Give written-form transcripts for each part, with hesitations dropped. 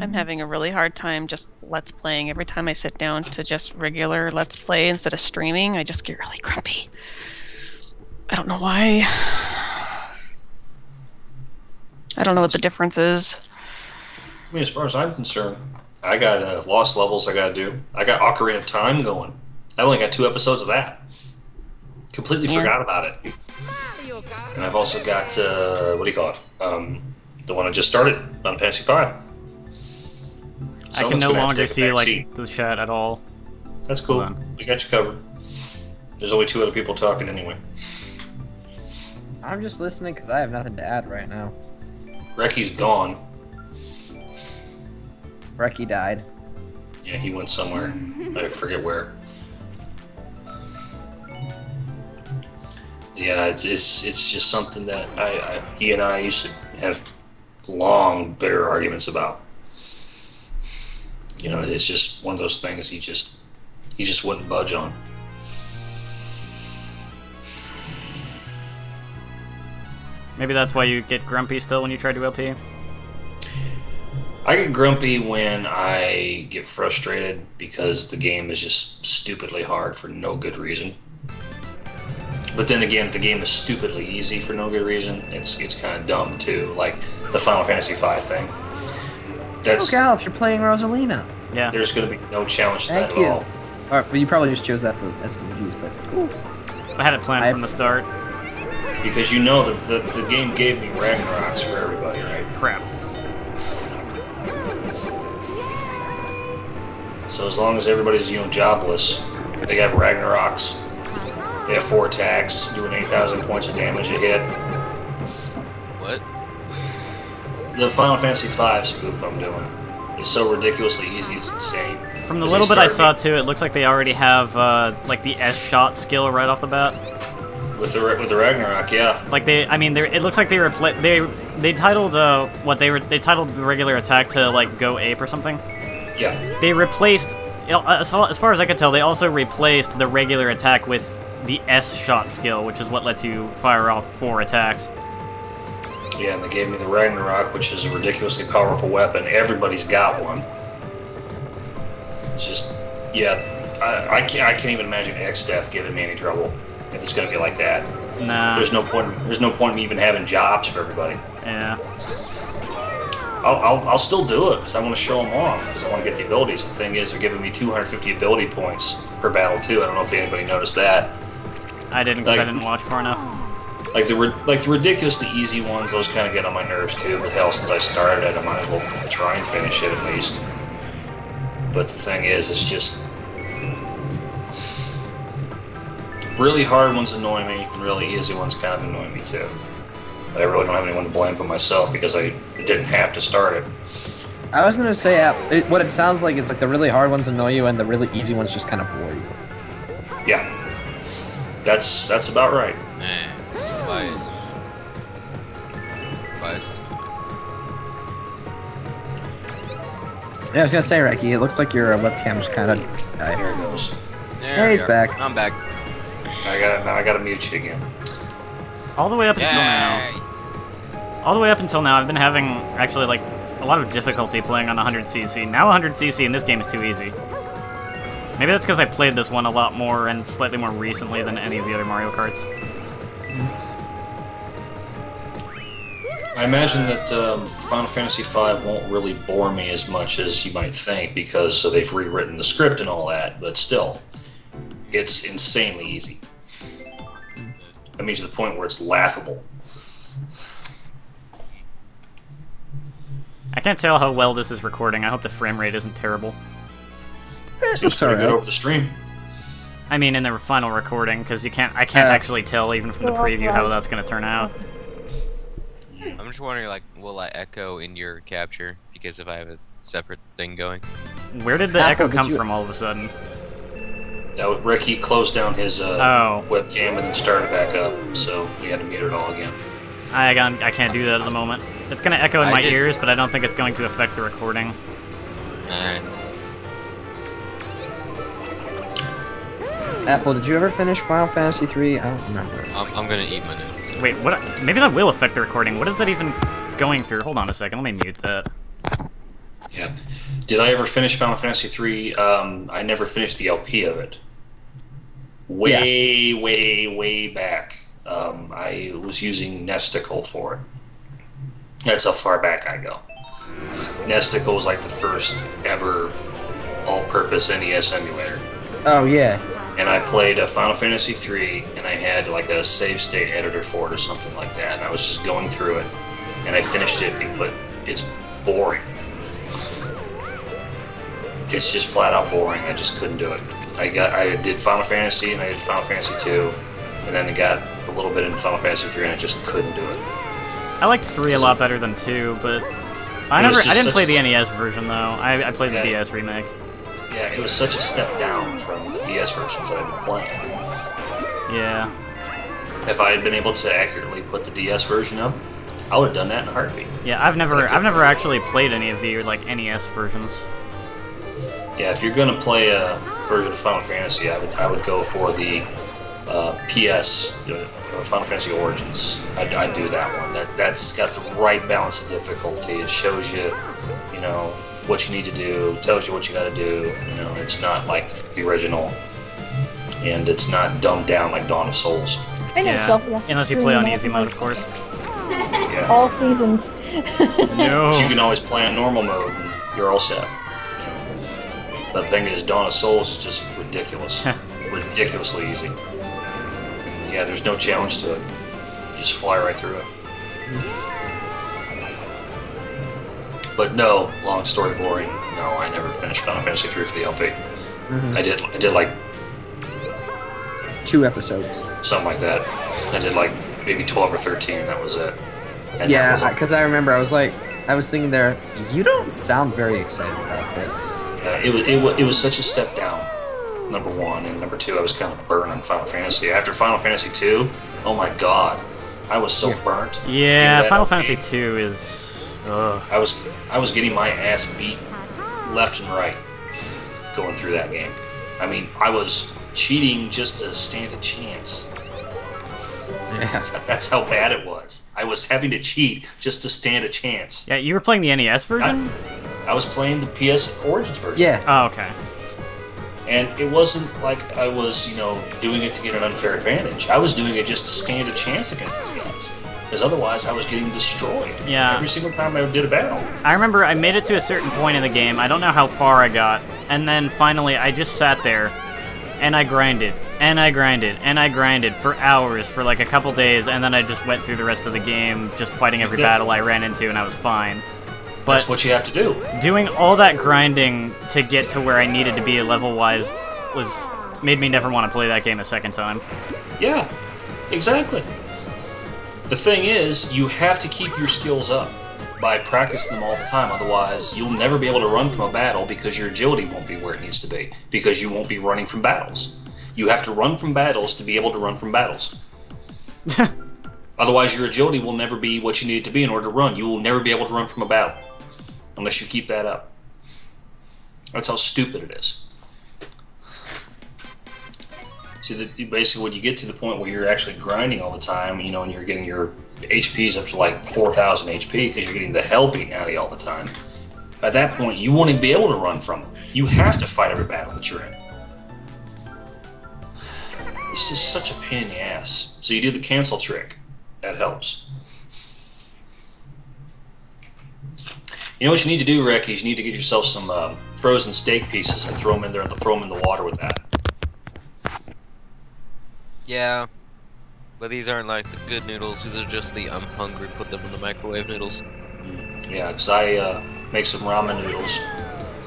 I'm having a really hard time just Let's Playing. Every time I sit down to just regular Let's Play instead of streaming, I just get really grumpy. I don't know why. I don't know what the difference is. I mean, as far as I'm concerned, I got Lost Levels I gotta do. I got Ocarina of Time going. I only got 2 episodes of that. Completely forgot about it. And I've also got, what do you call it? The one I just started, Final Fantasy V. I can no longer see like the chat at all. That's cool. We got you covered. There's only 2 other people talking anyway. I'm just listening because I have nothing to add right now. Recky's gone. Recky died. Yeah, he went somewhere. I forget where. Yeah, it's just something that he and I used to have long, bitter arguments about. You know, it's just one of those things he just wouldn't budge on. Maybe that's why you get grumpy still when you try to LP? I get grumpy when I get frustrated because the game is just stupidly hard for no good reason. But then again, the game is stupidly easy for no good reason. It's kind of dumb too, like the Final Fantasy V thing. That's, oh, Gal, you're playing Rosalina. Yeah. There's going to be no challenge to Thank that you. at all. Alright, well, you probably just chose that for SMGs, but cool. I had it planned from the start. Because you know that the game gave me Ragnaroks for everybody, right? Crap. So as long as everybody's, jobless, they have Ragnaroks. They have 4 attacks, doing 8,000 points of damage a hit. What? The Final Fantasy V spoof I'm doing is so ridiculously easy, it's insane. From the little bit I saw too, it looks like they already have like the S-shot skill right off the bat. With the Ragnarok, yeah. Like it looks like they titled they titled the regular attack to like go ape or something. Yeah. They replaced, as far as I could tell, they also replaced the regular attack with the S-shot skill, which is what lets you fire off 4 attacks. Yeah, and they gave me the Ragnarok, which is a ridiculously powerful weapon. Everybody's got one. It's just, yeah, I can't even imagine X-Death giving me any trouble if it's gonna be like that. Nah. There's no point in me even having jobs for everybody. Yeah. I'll still do it because I want to show them off because I want to get the abilities. The thing is, they're giving me 250 ability points per battle too. I don't know if anybody noticed that. I didn't because I didn't watch far enough. Like the ridiculously easy ones, those kind of get on my nerves too. But hell, since I started it, I might as well try and finish it at least. But the thing is, it's just really hard ones annoy me, and really easy ones kind of annoy me too. But I really don't have anyone to blame but myself because I didn't have to start it. I was gonna say, what it sounds like is like the really hard ones annoy you and the really easy ones just kind of bore you. Yeah, that's about right. Yeah, I was gonna say, Recky, it looks like your webcam just kind of died. Here it goes. Hey, he's back. I'm back. I gotta mute you again. All the way up until now. All the way up until now, I've been having actually like a lot of difficulty playing on 100cc. Now 100cc in this game is too easy. Maybe that's because I played this one a lot more and slightly more recently than any of the other Mario Karts. I imagine that Final Fantasy V won't really bore me as much as you might think because they've rewritten the script and all that, but still, it's insanely easy. I mean, to the point where it's laughable. I can't tell how well this is recording. I hope the frame rate isn't terrible. Seems pretty good over the stream. I mean, in the final recording, because I can't actually tell even from the preview how that's going to turn out. I'm just wondering, like, will I echo in your capture? Because if I have a separate thing going. Where did the echo come from all of a sudden? Ricky closed down his webcam and then started back up, so we had to mute it all again. I can't do that at the moment. It's going to echo in my ears, but I don't think it's going to affect the recording. Alright. Apple, did you ever finish Final Fantasy 3? I don't remember. I'm gonna eat my notes. Wait, what? Maybe that will affect the recording. What is that even going through? Hold on a second. Let me mute that. Yeah. Did I ever finish Final Fantasy 3? I never finished the LP of it. Way back. I was using Nesticle for it. That's how far back I go. Nesticle was like the first ever all-purpose NES emulator. Oh yeah. And I played Final Fantasy 3, and I had like a save state editor for it or something like that. And I was just going through it, and I finished it, but it's boring. It's just flat out boring. I just couldn't do it. I did Final Fantasy, and I did Final Fantasy 2, and then I got a little bit in Final Fantasy 3, and I just couldn't do it. I liked 3 a lot better than 2, but I didn't play the NES version though. I played the DS remake. Yeah, it was such a step down from the PS versions that I've been playing. Yeah. If I had been able to accurately put the DS version up, I would have done that in a heartbeat. Yeah, I've never actually played any of the like NES versions. Yeah, if you're gonna play a version of Final Fantasy, I would go for the PS Final Fantasy Origins. I'd do that one. That's got the right balance of difficulty. It shows you, what you need to do, tells you what you got to do. It's not like the original, and it's not dumbed down like Dawn of Souls. I know, Yeah, Sylvia. unless you play on easy mode, of course. Yeah. All seasons. No. But you can always play on normal mode, and you're all set. But the thing is, Dawn of Souls is just ridiculous, ridiculously easy. Yeah, there's no challenge to it. You just fly right through it. But no, long story boring. No, I never finished Final Fantasy 3 for the LP. Mm-hmm. I did like 2 episodes. something like that. I did like maybe 12 or 13, and that was it. And Yeah, that was because I remember I was thinking there, you don't sound very excited about this. it was such a step down. Number 1, and number 2, I was kind of burned on Final Fantasy. After Final Fantasy 2, oh my god, I was so burnt. Yeah, Final LP. Fantasy 2 is. Ugh. I was getting my ass beat left and right going through that game. I mean, I was cheating just to stand a chance. Yeah. That's how bad it was. I was having to cheat just to stand a chance. Yeah, you were playing the NES version? I was playing the PS Origins version. Yeah. Oh, okay. And it wasn't like I was, doing it to get an unfair advantage. I was doing it just to stand a chance against these guys. Because otherwise I was getting destroyed. Yeah. Every single time I did a battle. I remember I made it to a certain point in the game. I don't know how far I got. And then finally I just sat there and I grinded. And I grinded. And I grinded for hours, for like a couple days. And then I just went through the rest of the game just fighting every battle I ran into, and I was fine. But that's what you have to do. doing all that grinding to get to where I needed to be level-wise made me never want to play that game a second time. Yeah, exactly. The thing is, you have to keep your skills up by practicing them all the time. Otherwise, you'll never be able to run from a battle because your agility won't be where it needs to be. Because you won't be running from battles. You have to run from battles to be able to run from battles. Otherwise, your agility will never be what you need it to be in order to run. You will never be able to run from a battle unless you keep that up. That's how stupid it is. See, basically, when you get to the point where you're actually grinding all the time, and you're getting your HPs up to like 4,000 HP because you're getting the hell beaten out of you all the time, at that point, you won't even be able to run from them. You have to fight every battle that you're in. It's just such a pain in the ass. So you do the cancel trick. That helps. You know what you need to do, Rick, is you need to get yourself some frozen steak pieces and throw them in there and throw them in the water with that. Yeah, but these aren't like the good noodles. These are just the I'm hungry, put them in the microwave noodles. Yeah, because I make some ramen noodles,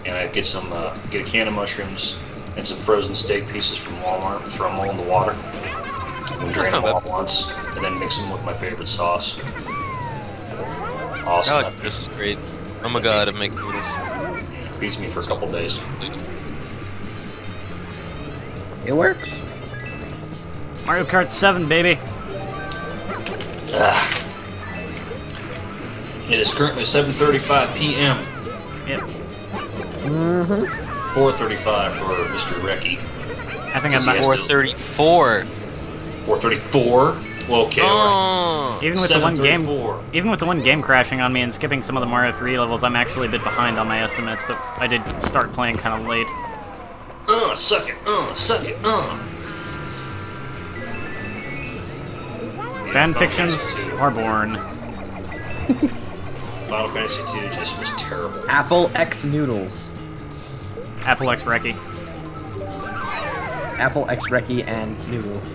and I get a can of mushrooms and some frozen steak pieces from Walmart, throw them all in the water, and drain them all at once, and then mix them with my favorite sauce. Awesome. I like this is great. Oh my god, I make noodles. It feeds me for a couple days. It works. Mario Kart 7, baby. It is currently 7:35 p.m. Yep. 4:35 for Mr. Recky. I think I'm Yes, at he has to- 434. 4:34. Well, okay, alright. Even with the one game, 734. even with the one game crashing on me and skipping some of the Mario 3 levels, I'm actually a bit behind on my estimates. But I did start playing kind of late. Suck it. Suck it. Fan fictions are born. Final Fantasy II just was terrible. Apple X Noodles. Apple X Recce. Apple X Recce and Noodles.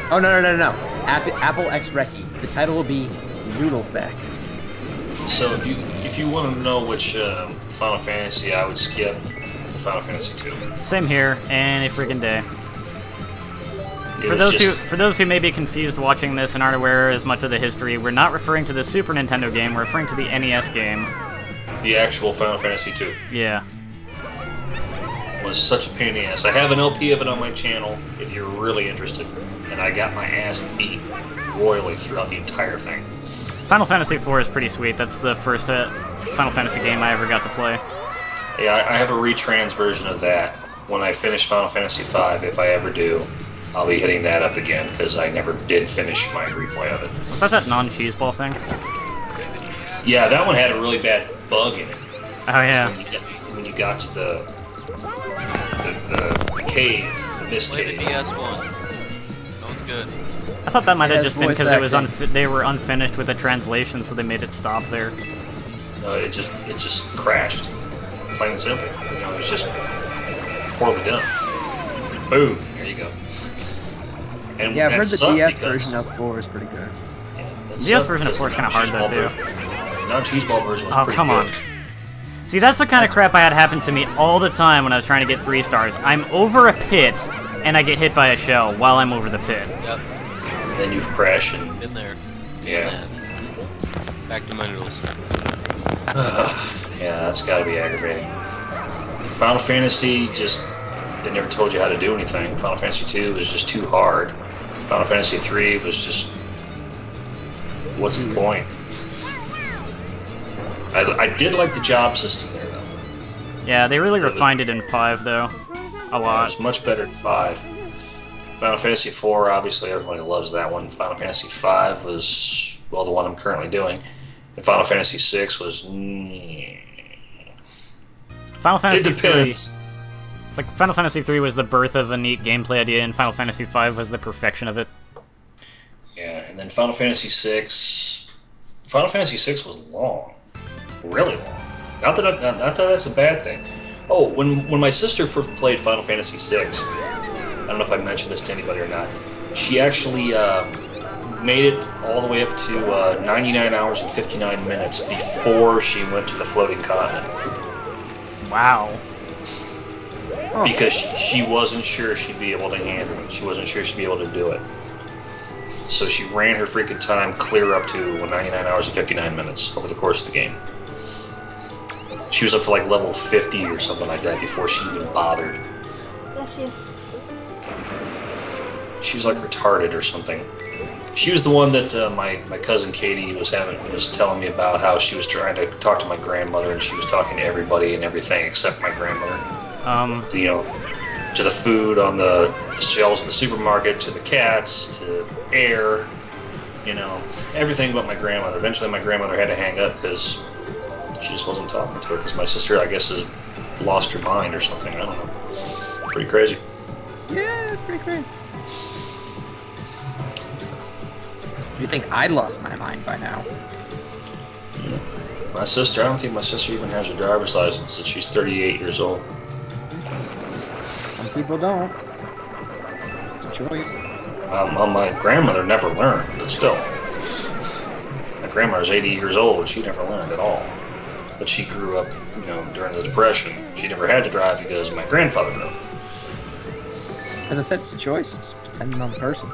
Oh, no. Apple X Recce. The title will be Noodle Fest. So if you want to know which Final Fantasy I would skip, Final Fantasy II. Same here, any freaking day. It For was those who may be confused watching this and aren't aware as much of the history, we're not referring to the Super Nintendo game, we're referring to the NES game. the actual Final Fantasy II. Yeah. Was such a pain in the ass. I have an LP of it on my channel if you're really interested, and I got my ass beat royally throughout the entire thing. Final Fantasy IV is pretty sweet. That's the first Final Fantasy game I ever got to play. Yeah, I have a retrans version of that. When I finish Final Fantasy V, if I ever do, I'll be hitting that up again, because I never did finish my replay of it. Was that non-cheeseball thing? Yeah, that one had a really bad bug in it. Oh yeah. When you got to the cave, the mist Play the cave. DS one. That one's good. I thought that might have Yeah, just been voice because it was acting. they were unfinished with the translation, so they made it stop there. It just crashed, plain and simple. You know, it was just poorly done. Boom, there you go. And Yeah, I've that heard the sucked DS because- version of 4 is pretty good. that DS sucked version of because 4 is the kinda hard, though, non-cheeseball too. version- Non-cheeseball version was Oh, pretty come good. on. See, that's the kind of crap I had happen to me all the time when I was trying to get 3 stars. I'm over a pit, and I get hit by a shell while I'm over the pit. Yep, And then you've crashed and been there. yeah. Back to my noodles. Yeah, that's got to be aggravating. Final Fantasy just it never told you how to do anything. Final Fantasy 2 was just too hard. Final Fantasy 3 was just what's the point? I did like the job system there though. Yeah, they really refined it in 5, though. A It lot. was much better in 5. Final Fantasy 4, obviously everybody loves that one. Final Fantasy 5 was, well, the one I'm currently doing. And Final Fantasy 6 was, Final it Fantasy 3. depends. It's like Final Fantasy 3 was the birth of a neat gameplay idea, and Final Fantasy 5 was the perfection of it. Yeah, and then Final Fantasy 6. Final Fantasy 6 was long. Really long. Not that that's a bad thing. Oh, when my sister first played Final Fantasy 6, I don't know if I mentioned this to anybody or not, she actually made it all the way up to 99 hours and 59 minutes before she went to the floating continent. Wow. Because she wasn't sure she'd be able to handle it. She wasn't sure she'd be able to do it. So she ran her freaking time clear up to 99 hours and 59 minutes over the course of the game. She was up to like level 50 or something like that before she even bothered. Bless you. She was like retarded or something. She was the one that my cousin Katie was telling me about, how she was trying to talk to my grandmother and she was talking to everybody and everything except my grandmother. You know, to the food on the shelves of the supermarket, to the cats, to air, you know, everything but my grandmother. Eventually my grandmother had to hang up because she just wasn't talking to her, because my sister, I guess, has lost her mind or something. I don't know. Pretty crazy. Yeah, it's pretty great. You think I'd lost my mind by now? My sister, I don't think my sister even has her driver's license, and she's 38 years old. Some people don't. It's a choice. My grandmother never learned, but still. My grandmother's 80 years old, and she never learned at all. But she grew up, you know, during the Depression. She never had to drive because my grandfather drove. As I said, it's a choice. It's depending on the person.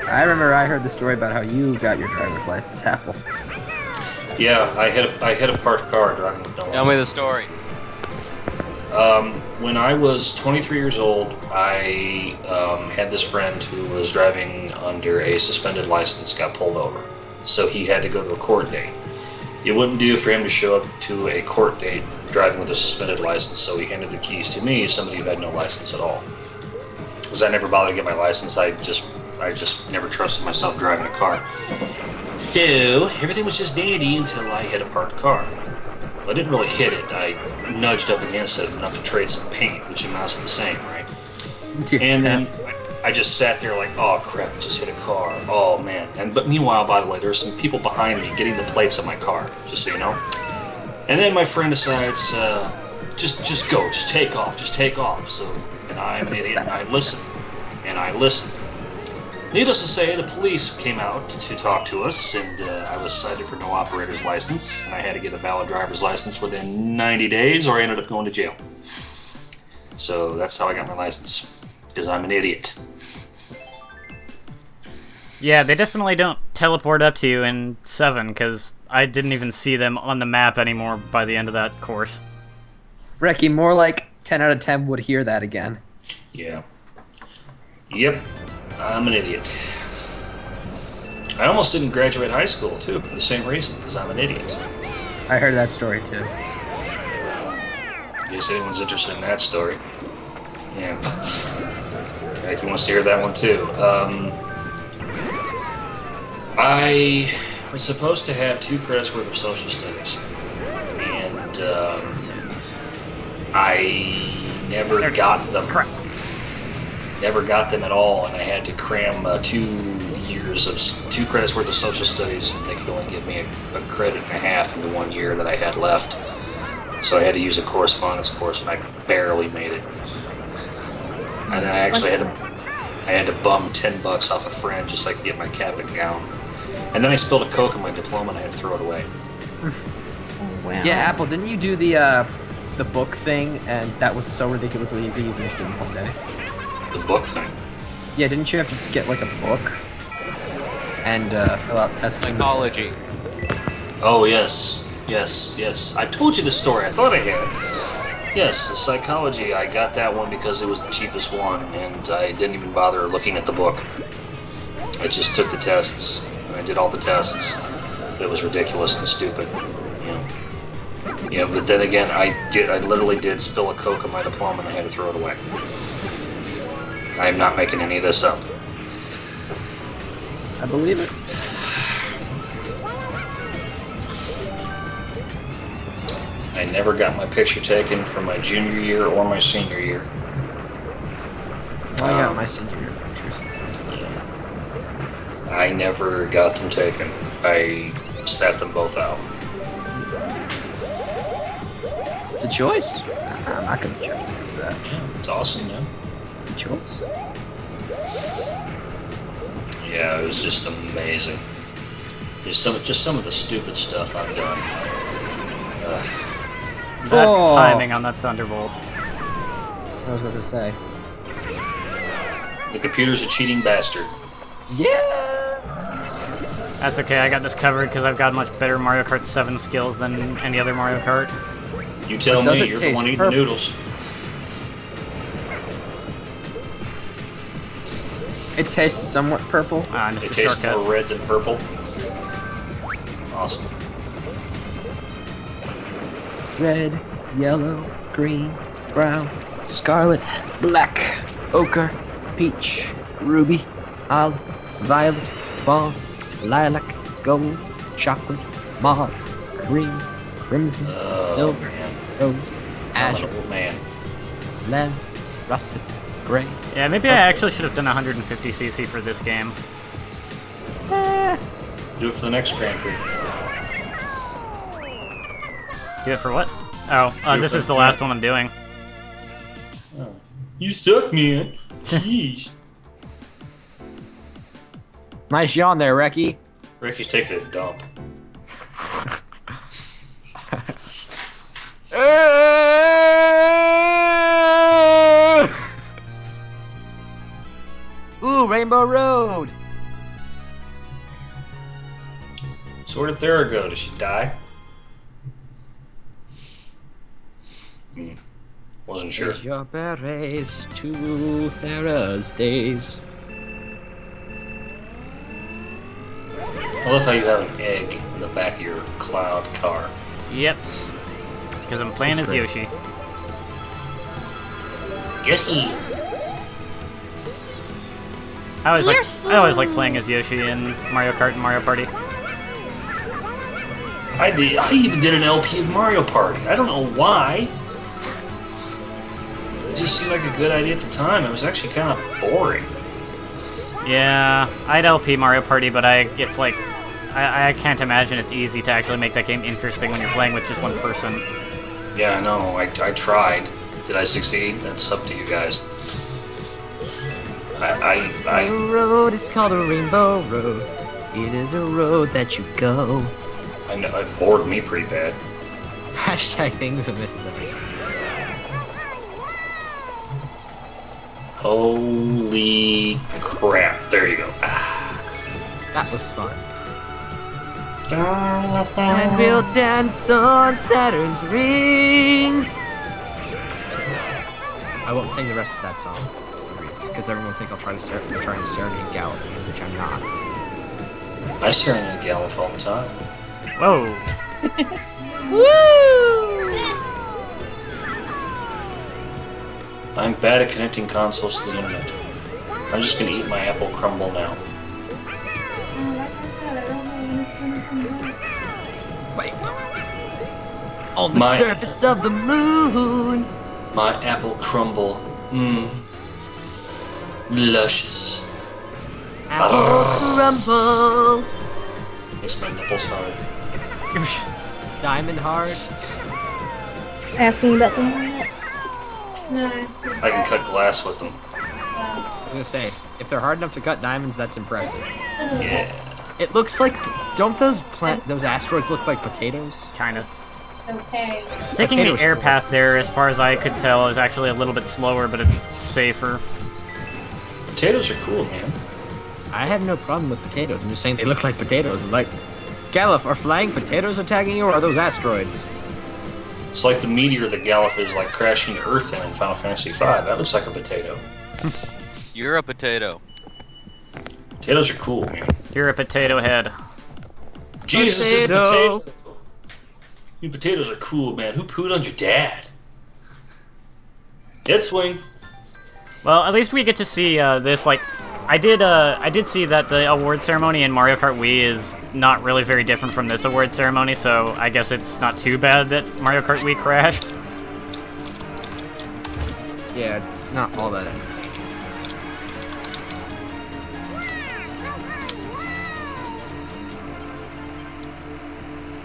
I remember I heard the story about how you got your driver's license, Apple. Yeah, I hit a parked car driving with no license. Tell me the story. When I was 23 years old, I had this friend who was driving under a suspended license, got pulled over. So he had to go to a court date. It wouldn't do for him to show up to a court date driving with a suspended license, so he handed the keys to me, somebody who had no license at all. because I never bothered to get my license. I just never trusted myself driving a car. So everything was just dandy until I hit a parked car. Well, I didn't really hit it. I nudged up against it enough to trade some paint, which amounts to the same, right? And then I just sat there like, oh crap, I just hit a car. Oh man. But meanwhile, by the way, there's some people behind me getting the plates of my car, just so you know. And then my friend decides, just go, just take off. So, and I'm an idiot, and I listen. Needless to say, the police came out to talk to us, and I was cited for no operator's license, and I had to get a valid driver's license within 90 days, or I ended up going to jail. So that's how I got my license, because I'm an idiot. Yeah, they definitely don't teleport up to you in 7, because I didn't even see them on the map anymore by the end of that course. Reki, more like 10 out of 10 would hear that again. Yeah. Yep. I'm an idiot. I almost didn't graduate high school, too, for the same reason, because I'm an idiot. I heard that story, too. In case anyone's interested in that story. Yeah. He wants to hear that one, too. I was supposed to have 2 credits worth of social studies. And, I never got them. Crap. Never got them at all, and I had to cram 2 credits worth of social studies, and they could only give me a credit and a half in the 1 year that I had left. So I had to use a correspondence course, and I barely made it. And then I actually had to bum $10 off a friend just like to get my cap and gown. And then I spilled a Coke in my diploma, and I had to throw it away. Wow. Yeah, Apple, didn't you do the book thing, and that was so ridiculously easy you finished it in 1 day? The book thing. Yeah, didn't you have to get like a book and fill out tests? Psychology. Oh, yes. I told you the story. I thought I had it. Yes, the psychology. I got that one because it was the cheapest one, and I didn't even bother looking at the book. I just took the tests, and I did all the tests. It was ridiculous and stupid. Yeah, but then again, I literally did spill a Coke in my diploma, and I had to throw it away. I am not making any of this up. I believe it. I never got my picture taken for my junior year or my senior year. I got my senior year pictures. Yeah. I never got them taken. I sat them both out. It's a choice. I'm not gonna judge you for that. Yeah, it's awesome, man. It's a choice. Yeah, it was just amazing. Just some of the stupid stuff I've done. That Oh. timing on that Thunderbolt. I was going to say. The computer's a cheating bastard. Yeah. That's okay, I got this covered because I've got much better Mario Kart 7 skills than any other Mario Kart. You tell Does me, it you're the taste one eating purple? noodles. It tastes somewhat purple. Ah, I missed It the tastes shortcut. more red than purple. Awesome. Red, yellow, green, brown, scarlet, black, ochre, peach, ruby, olive, violet, fawn, lilac, gold, chocolate, mauve, cream, crimson, silver, Man. rose, I'm an azure, old man. lemon, russet, gray. Yeah, maybe I actually should have done 150cc for this game. Do it for the next Grand Prix. Do it for what? Oh, this is the last one I'm doing. You suck, man. Jeez. Nice yawn there, Reki. Ricky's taking a dump. Ooh, Rainbow Road. So where did Thera go? Did she die? Wasn't sure. Raise your berets to Thera's days. I love how you have an egg in the back of your cloud car. Yep. Because I'm playing That's as great. Yoshi. Yoshi! I always like playing as Yoshi in Mario Kart and Mario Party. I even did an LP of Mario Party. I don't know why. It just seemed like a good idea at the time. It was actually kind of boring. Yeah, I'd LP Mario Party, but it's like, I can't imagine it's easy to actually make that game interesting when you're playing with just one person. Yeah, I know. I tried. Did I succeed? That's up to you guys. The road is called a rainbow road. It is a road that you go. I know it bored me pretty bad. Hashtag things and misses. Holy crap! There you go. That was fun. And we'll dance on Saturn's rings. I won't sing the rest of that song because everyone will think I'm trying to serenade Gallup, which I'm not. I serenade Gallup all the time. Whoa! Woo! I'm bad at connecting consoles to the internet. I'm just gonna eat my apple crumble now. Wait. On the surface of the moon. My apple crumble. Mmm. Luscious. Apple crumble. Makes my nipples hard. Diamond hard. Asking about the internet? No. I can cut glass with them. I was gonna say, if they're hard enough to cut diamonds, that's impressive. Yeah. It looks like, don't those asteroids look like potatoes? Kinda. Okay. Taking the Potatoes air still. path there, as far as I could tell, is actually a little bit slower, but it's safer. Potatoes are cool, man. I have no problem with potatoes. I'm just saying they look like potatoes. I'm like, Galuf, are flying potatoes attacking you, or are those asteroids? It's like the meteor that Galuf is like crashing to Earth in Final Fantasy V. That looks like a potato. You're a potato. Potatoes are cool, man. You're a potato head. Jesus is a Potato. potato. You potatoes are cool, man. Who pooed on your dad? Dead swing. Well, at least we get to see this. Like, I did see that the award ceremony in Mario Kart Wii is not really very different from this award ceremony. So I guess it's not too bad that Mario Kart Wii crashed. Yeah, it's not all that.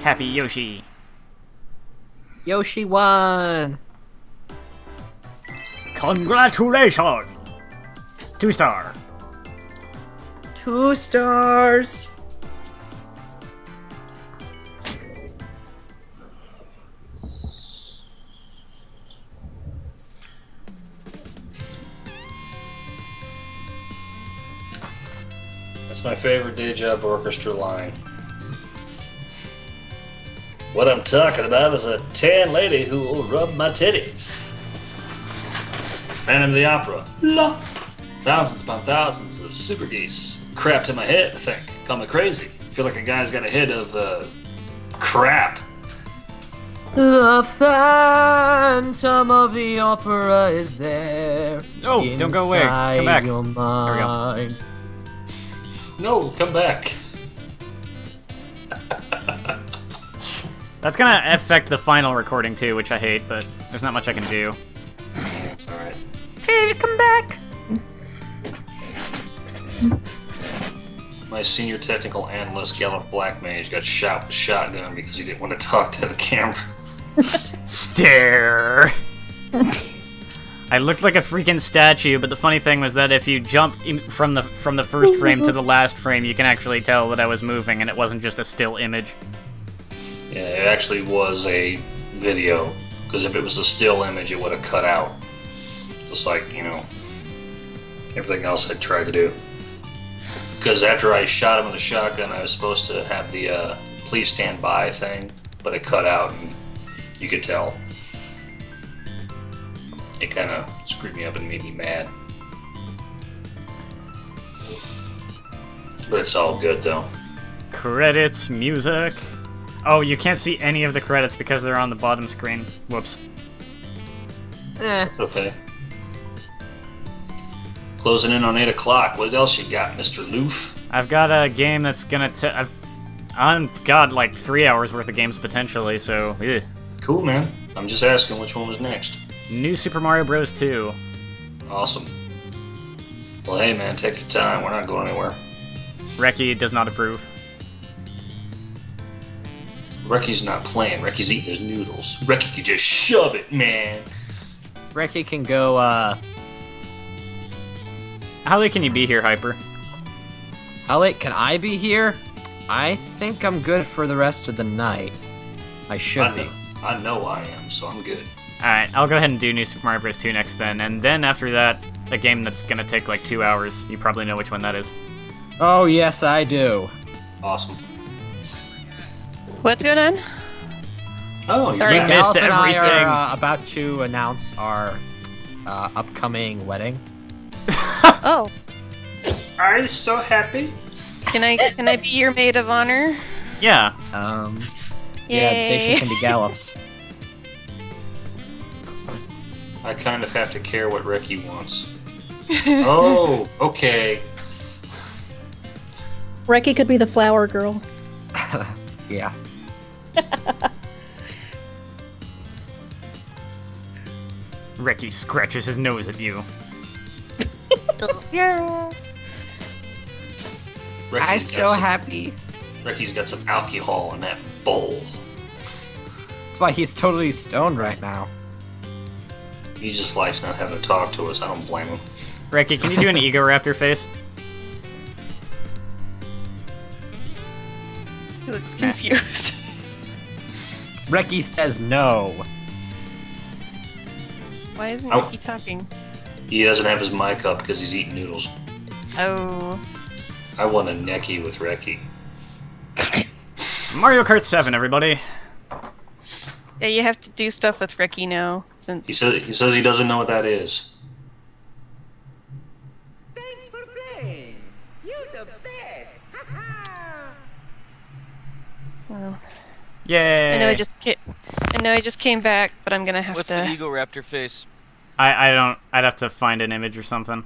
Happy Yoshi. Yoshi won! Congratulations! 2-star. 2 stars! That's my favorite Day Job Orchestra line. What I'm talking about is a tan lady who will rub my titties. Phantom of the Opera. La. Thousands upon thousands of super geese crapped in my head, I think. Call me crazy. Feel like a guy's got a head of crap. The Phantom of the Opera is there. Oh, don't go away. Come back. Your mind. No, come back. That's gonna affect the final recording too, which I hate, but there's not much I can do. Yeah, it's alright. Hey, come back! My senior technical analyst, Gallup Black Mage, got shot with a shotgun because he didn't want to talk to the camera. Stare. I looked like a freaking statue, but the funny thing was that if you jump from the first frame to the last frame, you can actually tell that I was moving, and it wasn't just a still image. Yeah, it actually was a video, because if it was a still image, it would have cut out. Just like, you know, everything else I'd tried to do. Because after I shot him with a shotgun, I was supposed to have the please stand by thing, but it cut out, and you could tell. It kind of screwed me up and made me mad. But it's all good, though. Credits, music. Oh, you can't see any of the credits because they're on the bottom screen. Whoops. Eh. It's okay. Closing in on 8 o'clock. What else you got, Mr. Loof? I've got a game that's gonna. I've got like 3 hours worth of games potentially. So, ugh. Cool, man. I'm just asking which one was next. New Super Mario Bros. 2. Awesome. Well, hey, man, take your time. We're not going anywhere. Reki does not approve. Reki's not playing. Reki's eating his noodles. Reki can just shove it, man. Reki can go, How late can you be here, Hyper? How late can I be here? I think I'm good for the rest of the night. I should be. I know I am, so I'm good. Alright, I'll go ahead and do New Super Mario Bros. 2 next then, and then after that, a game that's gonna take like 2 hours. You probably know which one that is. Oh, yes, I do. Awesome. What's going on? Oh, Sorry. you're You back. missed Alice and I everything. are about to announce our upcoming wedding. Oh, I'm so happy. can I be your maid of honor? Yeah. Yeah, I'd say she can be Gallops. I kind of have to care what Reki wants. Oh, okay. Reki could be the flower girl. Yeah. Reki scratches his nose at you. Yeah. happy. Reki's got some alcohol in that bowl. That's why he's totally stoned right now. He just likes not having to talk to us. I don't blame him. Reki, can you do an Ego Raptor face? He looks confused. Reki says no. Why isn't Oh. he talking? He doesn't have his mic up because he's eating noodles. Oh. I want a necky with Reki. Mario Kart 7, everybody. Yeah, you have to do stuff with Ricky now. Since He says he doesn't know what that is. Thanks for playing. You the best. well, Yay! I know I just came back, but I'm gonna have What's to. the Ego Raptor face? I don't. I'd have to find an image or something.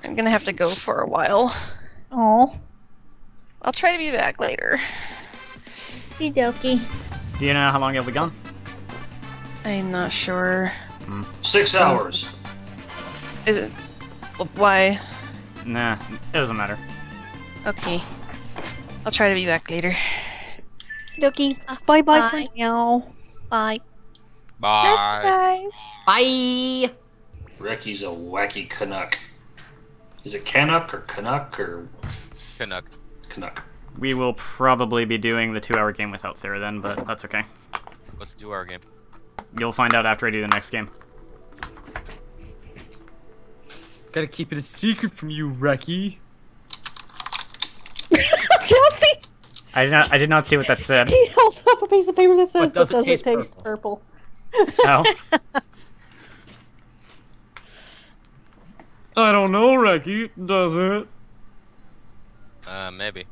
I'm gonna have to go for a while. Oh, I'll try to be back later. dokie. Do you know how long you'll be gone? I'm not sure. 6 hours. Is it? Why? Nah, it doesn't matter. Okay. I'll try to be back later. Dokie. Bye bye Bye. for now. Bye. Bye. Guys. Bye! Reki's a wacky Canuck. Is it Canuck or Canuck or Canuck. Canuck? We will probably be doing the 2-hour game without Thera then, but that's okay. Let's do our game. You'll find out after I do the next game. Gotta keep it a secret from you, Reki. Chelsea! I did not see what that said. He held up a piece of paper that says, But does it taste purple? Oh. I don't know, Reki. Does it? Maybe.